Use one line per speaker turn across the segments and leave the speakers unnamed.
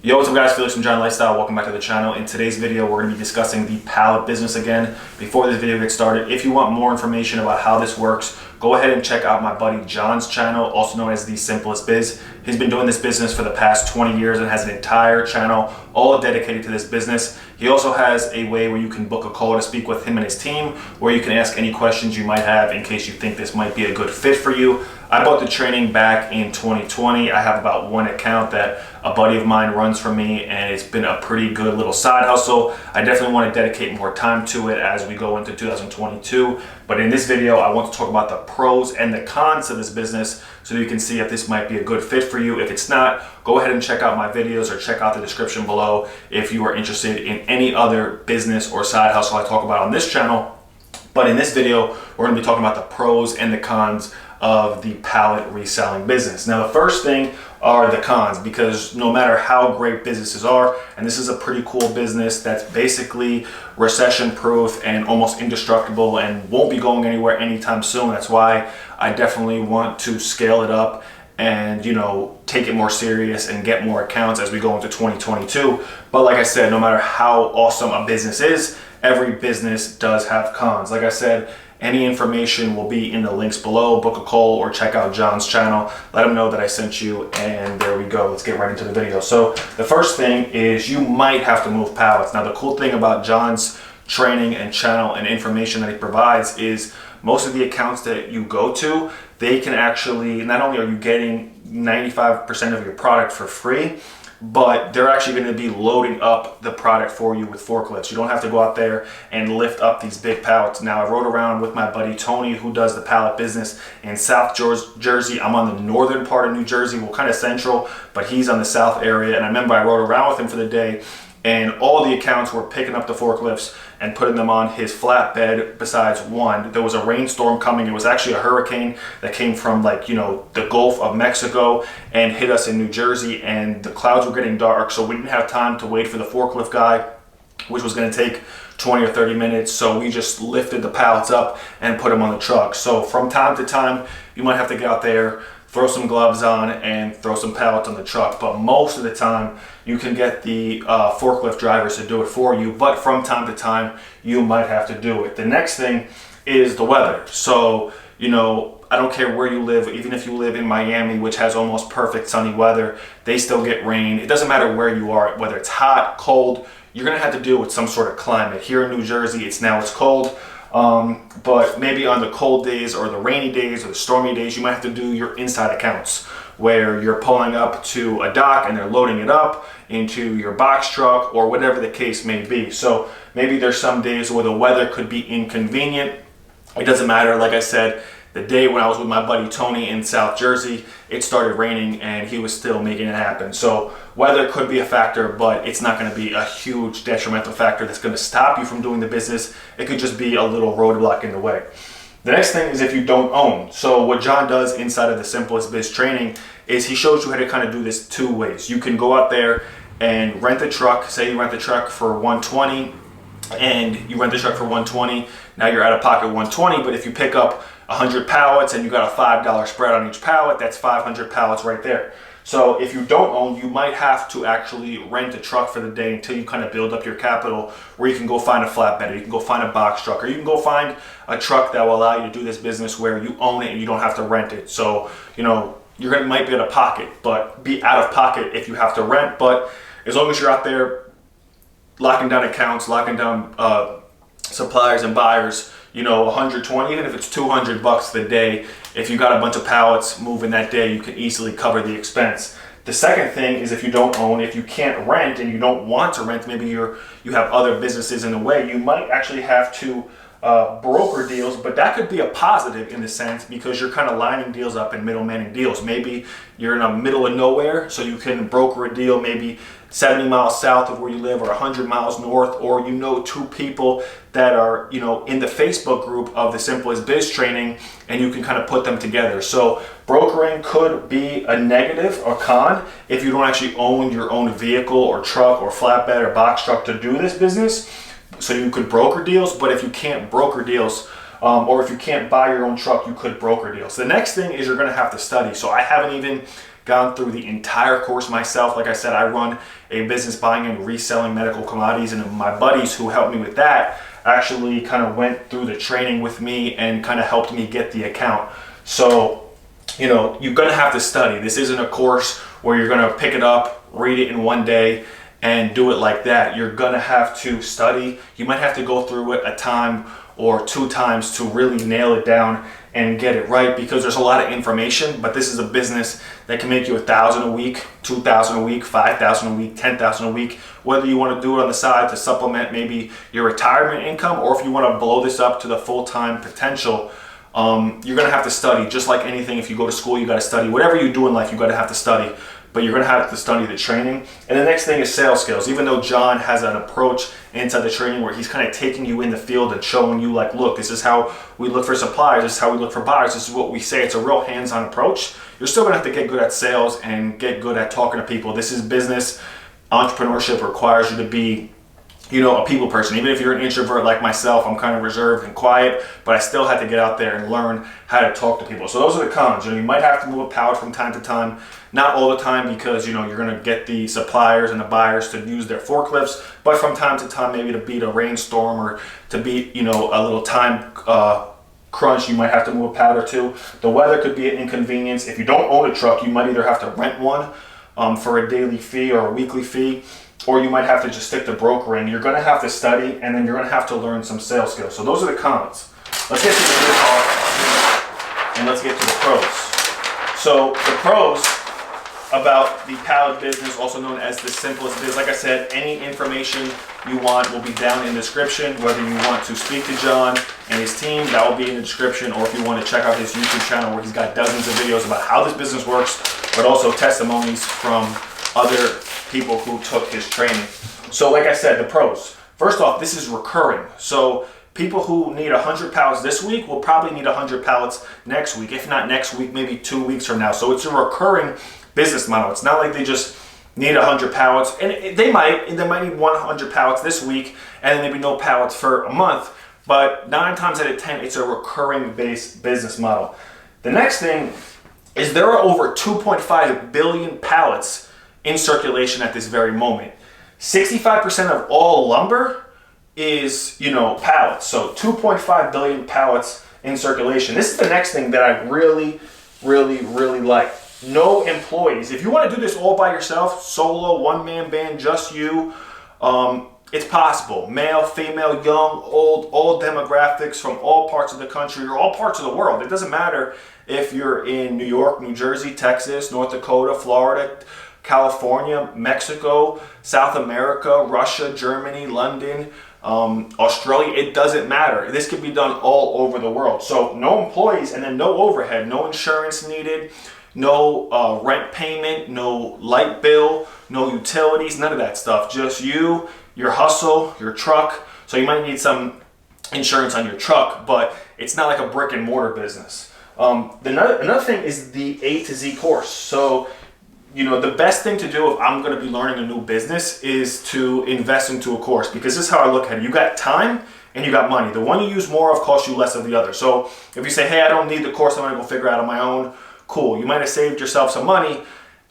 Yo, what's up guys, Felix from Giant Lifestyle. Welcome back to the channel. In today's video, we're going to be discussing the pallet business again. Before this video gets started, if you want more information about how this works, go ahead and check out my buddy John's channel, also known as The Simplest Biz. He's been doing this business for the past 20 years and has an entire channel all dedicated to this business. He also has a way where you can book a call to speak with him and his team, where you can ask any questions you might have in case you think this might be a good fit for you. I bought the training back in 2020. I have about one account that a buddy of mine runs for me, and it's been a pretty good little side hustle. I definitely want to dedicate more time to it as we go into 2022. But in this video, I want to talk about the pros and the cons of this business so you can see if this might be a good fit for you. If it's not, go ahead and check out my videos or check out the description below if you are interested in any other business or side hustle I talk about on this channel. But in this video, we're going to be talking about the pros and the cons of the pallet reselling business. Now, the first thing are the cons, because no matter how great businesses are, and this is a pretty cool business that's basically recession proof and almost indestructible and won't be going anywhere anytime soon. That's why I definitely want to scale it up and, you know, take it more serious and get more accounts as we go into 2022. But like I said, no matter how awesome a business is, every business does have cons. Like I said, any information will be in the links below. Book a call or check out John's channel. Let him know that I sent you, and there we go. Let's get right into the video. So the first thing is you might have to move pallets. Now, the cool thing about John's training and channel and information that he provides is most of the accounts that you go to, they can actually, not only are you getting 95% of your product for free, but they're actually going to be loading up the product for you with forklifts. You don't have to go out there and lift up these big pallets. Now, I rode around with my buddy Tony, who does the pallet business in South Jersey. I'm on the northern part of New Jersey, well, kind of central, but he's on the south area. And I remember I rode around with him for the day, and all the accounts were picking up the forklifts and putting them on his flatbed besides one. There was a rainstorm coming. It was actually a hurricane that came from, like, you know, the Gulf of Mexico and hit us in New Jersey, and the clouds were getting dark, so we didn't have time to wait for the forklift guy, which was going to take 20 or 30 minutes. So we just lifted the pallets up and put them on the truck. So from time to time, you might have to get out there, throw some gloves on, and throw some pallets on the truck. But most of the time, you can get the forklift drivers to do it for you. But from time to time, you might have to do it. The next thing is the weather. So, you know, I don't care where you live, even if you live in Miami, which has almost perfect sunny weather, they still get rain. It doesn't matter where you are, whether it's hot, cold, you're gonna have to deal with some sort of climate. Here in New Jersey, it's cold. But maybe on the cold days or the rainy days or the stormy days, you might have to do your inside accounts where you're pulling up to a dock and they're loading it up into your box truck or whatever the case may be. So maybe there's some days where the weather could be inconvenient. It doesn't matter. Like I said, the day when I was with my buddy Tony in South Jersey, it started raining and he was still making it happen. So weather could be a factor, but it's not going to be a huge detrimental factor that's going to stop you from doing the business. It could just be a little roadblock in the way. The next thing is if you don't own. So what John does inside of the Simplest Biz training is he shows you how to kind of do this two ways. You can go out there and rent a truck. Say you rent the truck for $120, and you rent the truck for $120. Now you're out of pocket $120, but if you pick up 100 pallets and you got a $5 spread on each pallet, that's 500 pallets right there. So if you don't own, you might have to actually rent a truck for the day until you kind of build up your capital, where you can go find a flatbed, or you can go find a box truck, or you can go find a truck that will allow you to do this business where you own it and you don't have to rent it. So, you know, might be out of pocket, but be out of pocket if you have to rent. But as long as you're out there locking down accounts, locking down suppliers and buyers, you know, 120, even if it's $200 the day, if you got a bunch of pallets moving that day, you can easily cover the expense. The second thing is if you don't own, if you can't rent and you don't want to rent, maybe you have other businesses in the way, you might actually have to broker deals, but that could be a positive in the sense because you're kind of lining deals up and middlemaning deals. Maybe you're in the middle of nowhere, so you can broker a deal maybe 70 miles south of where you live or 100 miles north, or you know two people that are, you know, in the Facebook group of the Simplest Biz training, and you can kind of put them together. So brokering could be a negative or con if you don't actually own your own vehicle or truck or flatbed or box truck to do this business. So you could broker deals, but if you can't broker deals, or if you can't buy your own truck, you could broker deals. The next thing is you're going to have to study. So I haven't even gone through the entire course myself. Like I said, I run a business buying and reselling medical commodities, and my buddies who helped me with that actually kind of went through the training with me and kind of helped me get the account. So, you know, you're gonna have to study. This isn't a course where you're gonna pick it up, read it in one day, and do it like that. You're gonna have to study. You might have to go through it a time or 2 times to really nail it down and get it right, because there's a lot of information. But this is a business that can make you $1,000 a week, $2,000 a week, $5,000 a week, $10,000 a week. Whether you want to do it on the side to supplement maybe your retirement income, or if you want to blow this up to the full-time potential, you're gonna have to study. Just like anything, if you go to school, you got to study. Whatever you do in life, you got to have to study. But you're going to have to study the training. And the next thing is sales skills. Even though John has an approach inside the training where he's kind of taking you in the field and showing you, like, look, this is how we look for suppliers, this is how we look for buyers, this is what we say. It's a real hands-on approach. You're still going to have to get good at sales and get good at talking to people. This is business. Entrepreneurship requires you to be, you know, a people person. Even if you're an introvert like myself, I'm kind of reserved and quiet, but I still had to get out there and learn how to talk to people. So those are the cons. You know, you might have to move a pallet from time to time, not all the time, because, you know, you're going to get the suppliers and the buyers to use their forklifts, but from time to time, maybe to beat a rainstorm or to beat, you know, a little time crunch, you might have to move a pallet or 2. The weather could be an inconvenience. If you don't own a truck, you might either have to rent one for a daily fee or a weekly fee, or you might have to just stick to brokering. You're going to have to study, and then you're going to have to learn some sales skills. So those are the cons. Let's get to the good part, and let's get to the pros. So the pros about the pallet business, also known as the simplest biz. Like I said, any information you want will be down in the description. Whether you want to speak to John and his team, that will be in the description, or if you want to check out his YouTube channel where he's got dozens of videos about how this business works, but also testimonies from other people who took his training. So like I said, the pros. First off, this is recurring. So people who need 100 pallets this week will probably need 100 pallets next week. If not next week, maybe 2 weeks from now. So it's a recurring business model. It's not like they just need 100 pallets, and they might need 100 pallets this week, and then maybe no pallets for a month. But 9 times out of 10, it's a recurring based business model. The next thing is there are over 2.5 billion pallets in circulation at this very moment. 65% of all lumber is, you know, pallets. So 2.5 billion pallets in circulation. This is the next thing that I really like. No employees. If you want to do this all by yourself, solo, one-man band, just you, it's possible. Male, female, young, old, all demographics from all parts of the country or all parts of the world. It doesn't matter if you're in New York, New Jersey, Texas, North Dakota, Florida, California, Mexico, South America, Russia, Germany, London, Australia. It doesn't matter. This can be done all over the world. So no employees, and then no overhead, no insurance needed, no rent payment, no light bill, no utilities, none of that stuff. Just you, your hustle, your truck. So you might need some insurance on your truck, but it's not like a brick and mortar business. Another thing is the A to Z course. So, you know, the best thing to do if I'm going to be learning a new business is to invest into a course, because this is how I look at it. You got time and you got money. The one you use more of costs you less of the other. So if you say, hey, I don't need the course, I'm going to go figure it out on my own, cool. You might have saved yourself some money,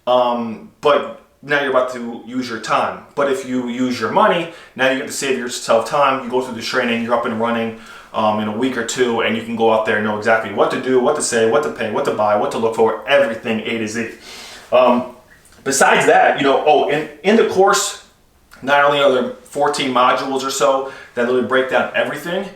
but now you're about to use your time. But if you use your money, now you get to save yourself time. You go through the training, you're up and running in a week or 2, and you can go out there and know exactly what to do, what to say, what to pay, what to buy, what to look for, everything A to Z. Besides that, you know, in the course, not only are there 14 modules or so that literally break down everything,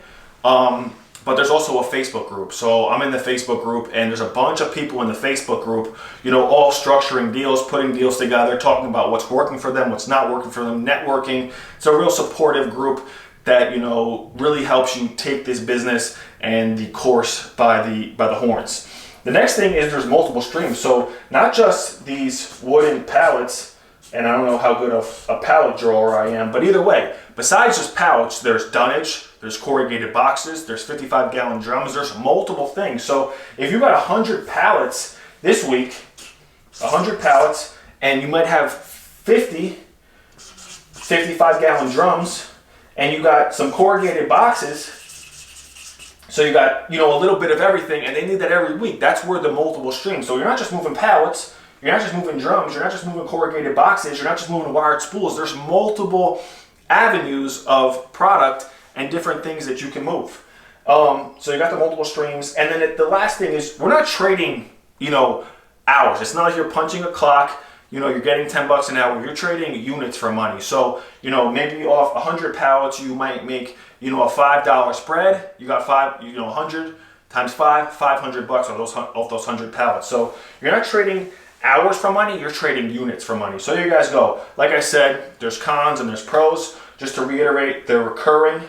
but there's also a Facebook group. So I'm in the Facebook group, and there's a bunch of people in the Facebook group, you know, all structuring deals, putting deals together, talking about what's working for them, what's not working for them, networking. It's a real supportive group that, you know, really helps you take this business and the course by the horns. The next thing is there's multiple streams. So not just these wooden pallets, and I don't know how good of a pallet drawer I am, but either way, besides just pallets, there's dunnage, there's corrugated boxes, there's 55-gallon drums, there's multiple things. So if you got 100 pallets this week, 100 pallets, and you might have 50 55-gallon drums, and you got some corrugated boxes, so you got, you know, a little bit of everything, and they need that every week. That's where the multiple streams. So you're not just moving pallets, You're not just moving drums, you're not just moving corrugated boxes, you're not just moving wired spools. There's multiple avenues of product and different things that you can move. So you got the multiple streams. And then the last thing is, we're not trading, hours. It's not like you're punching a clock, you're getting 10 bucks an hour. You're trading units for money. So, maybe off 100 pallets, you might make, a $5 spread. You got 100 times 500 bucks off those 100 pallets. So you're not trading hours for money, you're trading units for money. So there you guys go. Like I said, there's cons and there's pros. Just to reiterate, they're recurring,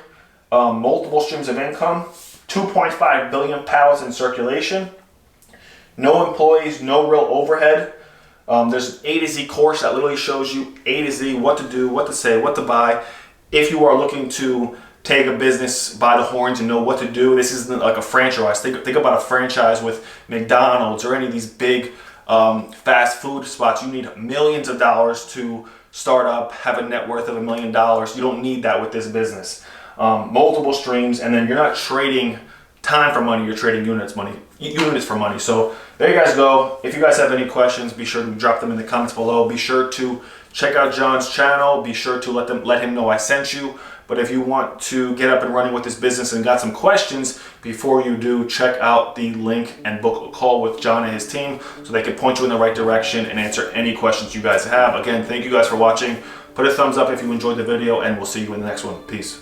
multiple streams of income, 2.5 billion pallets in circulation, no employees, no real overhead. There's an A to Z course that literally shows you A to Z, what to do, what to say, what to buy. If you are looking to take a business by the horns and know what to do, this isn't like a franchise. Think about a franchise with McDonald's or any of these big fast food spots. You need millions of dollars to start up, have a net worth of $1 million. You don't need that with this business. Multiple streams, and then you're not trading time for money, you're trading units for money. So there you guys go. If you guys have any questions, be sure to drop them in the comments below. Be sure to check out John's channel. Be sure to let him know I sent you. But if you want to get up and running with this business and got some questions, before you do, check out the link and book a call with John and his team so they can point you in the right direction and answer any questions you guys have. Again, thank you guys for watching. Put a thumbs up if you enjoyed the video, and we'll see you in the next one. Peace.